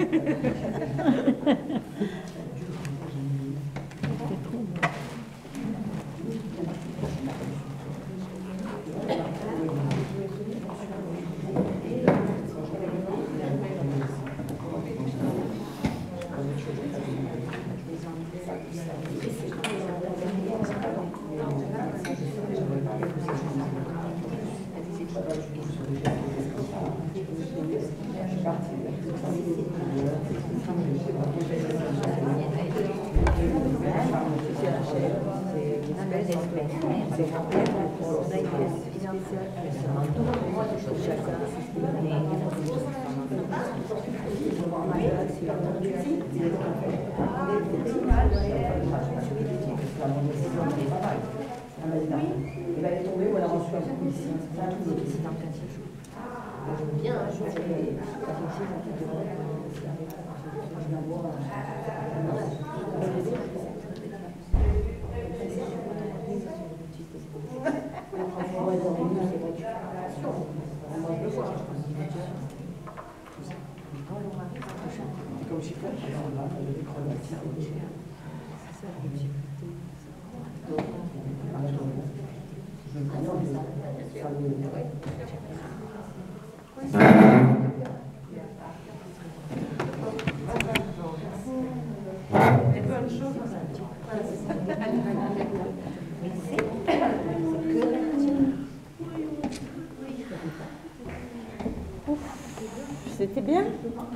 C'était bien?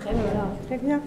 Très bien. Très bien.